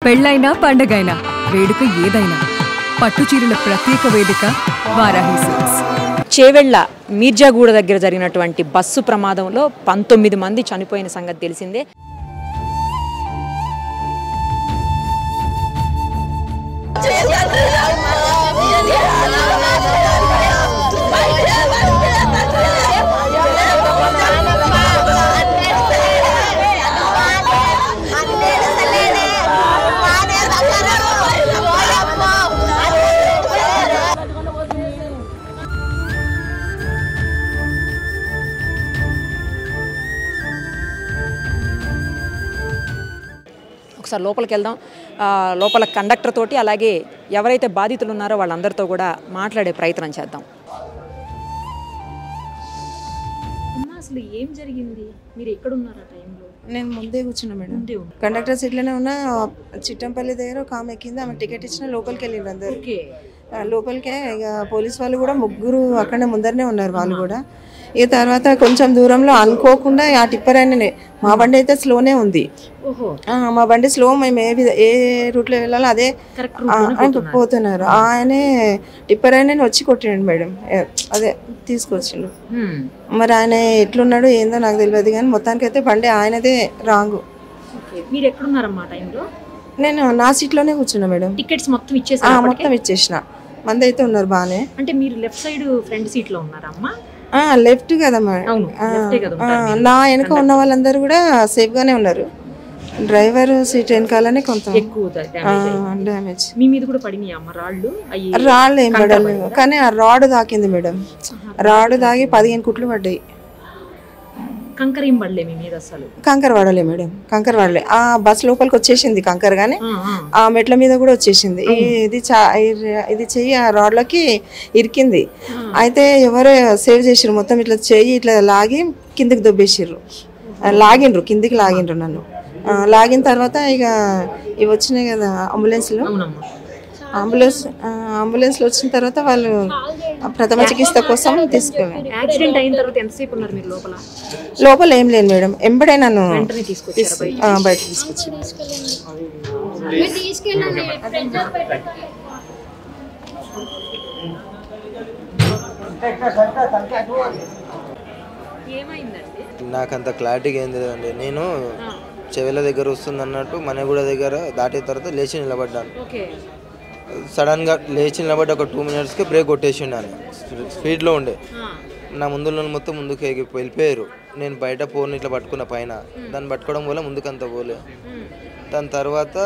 పెళ్ళైనా పండగైనా వేడుక ఏదైనా పట్టుచీరల ప్రత్యేక వేదిక వారాహి సిల్క్స్. చేవెళ్ల మీర్జాగూడ దగ్గర జరిగినటువంటి బస్సు ప్రమాదంలో 19 మంది చనిపోయిన సంగతి తెలిసిందే. ఒకసారి లోపలికి వెళ్దాం. లోపల కండక్టర్ తోటి అలాగే ఎవరైతే బాధితులు ఉన్నారో వాళ్ళందరితో కూడా మాట్లాడే ప్రయత్నం చేద్దాం. అసలు ఏం జరిగింది? మీరు ఎక్కడ ఉన్నారు ఆ టైంలో? నేను ముందే కూర్చున్నా మేడం, కండక్టర్ సీట్లోనే ఉన్నా. చిట్టంపల్లి దగ్గర ఒక ఆమె కింద ఆమె టికెట్ ఇచ్చిన లోపలికి వెళ్ళిండ్రు అందరు. లోపలికే ఇక పోలీస్ వాళ్ళు కూడా ముగ్గురు అక్కడనే ముందరనే ఉన్నారు వాళ్ళు కూడా. ఇక తర్వాత కొంచెం దూరంలో అనుకోకుండా ఆ టిప్పర్ ఆయననే, మా బండి అయితే స్లోనే ఉంది, మా బండి స్లో, మేము ఏ రూట్లో వెళ్ళాలో అదే పోతున్నారు. ఆయనే టిప్పర్ ఆయనని వచ్చి కొట్టిండు మేడం, అదే తీసుకొచ్చిండు. మరి ఆయన ఎట్లున్నాడు ఏందో నాకు తెలియదు కానీ మొత్తానికి అయితే బండి ఆయనదే రాంగు. నేను నా సీట్లోనే కూర్చున్నా మేడం. టికెట్స్ మొత్తం ఇచ్చేసిన, మంది అయితే ఉన్నారు బాగానే. అంటే మీరు లెఫ్ట్ సైడ్ ఫ్రంట్ సీట్ లో ఉన్నారా అమ్మా? లెఫ్ట్ కదా మేడం, నా వెనక ఉన్న వాళ్ళందరూ కూడా సేఫ్ గానే ఉన్నారు. డ్రైవర్ సీట్ వెనకాలనే కొంత డ్యామేజ్. రాళ్ళు ఏం పడలేదు కానీ ఆ రాడ్ తాకింది మేడం. రాడ్ తాగి 15 కుట్లు పడ్డాయి. కంకర పడలే మేడం, కంకర పడలే. ఆ బస్ లోపలికి వచ్చేసింది కంకర, గానీ ఆ మెట్ల మీద కూడా వచ్చేసింది. ఇది చెయ్యి ఆ రాడ్లకి ఇరికింది. అయితే ఎవరో సేవ్ చేసిర్రు, మొత్తం ఇట్లా చెయ్యి ఇట్లా లాగి కిందికి దొబ్బేసిర్రు, లాగిండ్రు కిందికి, లాగిండ్రు నన్ను. లాగిన తర్వాత ఇక ఇవి వచ్చినాయి కదా అంబులెన్స్లో, అంబులెన్స్లో వచ్చిన తర్వాత వాళ్ళు ప్రథమ చికిత్స కోసం తీసుకెళ్ళారు. లోపల ఏం లేదు మేడం, ఎంబడే నన్ను బయట తీసుకొచ్చి. నాకంత క్లారిటీగా ఏం తెలియదండి. నేను చెవెల దగ్గర వస్తుంది అన్నట్టు మనగూడ దగ్గర దాటిన తర్వాత లేచి నిలబడ్డాను. సడన్గా లేచి నిలబడ్డ ఒక 2 మినిట్స్కి బ్రేక్ కొట్టేసిండు అని స్పీడ్లో ఉండే. నా ముందులో మొత్తం ముందుకు వెళ్ళిపోయారు. నేను బయట ఫోన్ ఇట్లా పట్టుకున్న పైన, దాన్ని పట్టుకోవడం వల్ల ముందుకంత పోలే. దాని తర్వాత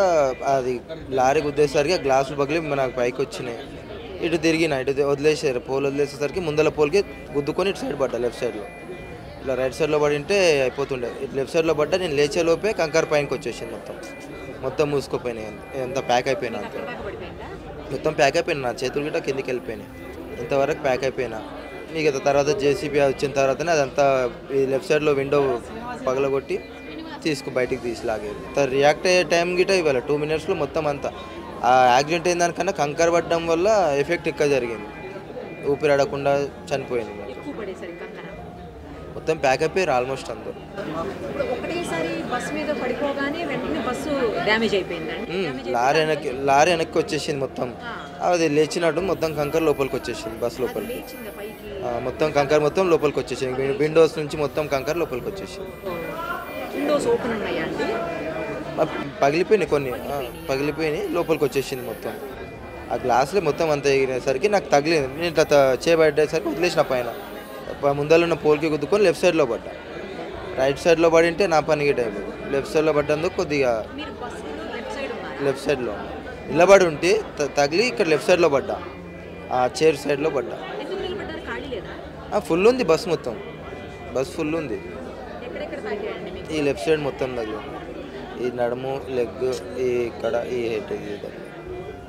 అది లారీ గుద్దేసరికి ఆ గ్లాసులు పగిలి నాకు పైకి వచ్చినాయి. ఇటు తిరిగిన, ఇటు వదిలేసారు, పోల్ వదిలేసేసరికి ముందల పోల్కి గుద్దుకొని ఇటు సైడ్ పడ్డా. లెఫ్ట్ సైడ్లో ఇలా రైట్ సైడ్లో పడింటే అయిపోతుండే. ఇటు లెఫ్ట్ సైడ్లో పడ్డా. నేను లేచేలోపే కంకర్ పైనకి వచ్చేసింది. మొత్తం మూసుకుపోయినాయి, ఎంత ప్యాక్ అయిపోయినా, అంత మొత్తం ప్యాక్ అయిపోయినా. నా చేతులు గిట్ట కిందికి వెళ్ళిపోయినాయి, ఇంతవరకు ప్యాక్ అయిపోయినా. మీకు తర్వాత జేసీబీ వచ్చిన తర్వాతనే అదంతా ఈ లెఫ్ట్ సైడ్లో విండో పగలగొట్టి బయటికి తీసి లాగేది. రియాక్ట్ అయ్యే టైం గిట్ట ఇవాళ 2 మినిట్స్లో మొత్తం అంతా. ఆ యాక్సిడెంట్ అయిన దానికన్నా కంకర్ పడడం వల్ల ఎఫెక్ట్ ఎక్కువ జరిగింది, ఊపిరాడకుండా చనిపోయింది. మొత్తం ప్యాక్ అయిపోయారు ఆల్మోస్ట్ అందరూ. లారీ వెనక్కి వచ్చేసింది మొత్తం. అది లేచినట్టు మొత్తం కంకర్ లోపలికి వచ్చేసింది, బస్ లోపలికి మొత్తం కంకర్ మొత్తం లోపలికి వచ్చేసింది. విండోస్ నుంచి మొత్తం కంకర్ లోపలికి వచ్చేసింది. పగిలిపోయినాయి, కొన్ని పగిలిపోయినాయి, లోపలికి వచ్చేసింది మొత్తం. ఆ గ్లాసులో మొత్తం అంత ఎగిరేసరికి నాకు తగిలింది. నేను ఇట్లా చేయబడేసరికి వదిలేసిన పైన ముందర ఉన్న పోల్కి గుద్దుకొని లెఫ్ట్ సైడ్లో పడ్డా. రైట్ సైడ్లో పడింటే నా పనికి టైం. లెఫ్ట్ సైడ్లో పడ్డందుకు కొద్దిగా లెఫ్ట్ సైడ్లో నిలబడి ఉంటే తగిలి ఇక్కడ లెఫ్ట్ సైడ్లో పడ్డా, ఆ చైర్ సైడ్లో పడ్డా. ఫుల్ ఉంది బస్, మొత్తం బస్ ఫుల్ ఉంది. ఈ లెఫ్ట్ సైడ్ మొత్తం తగిలి, ఈ నడుము, లెగ్, ఈ ఇక్కడ, ఈ హెడ్.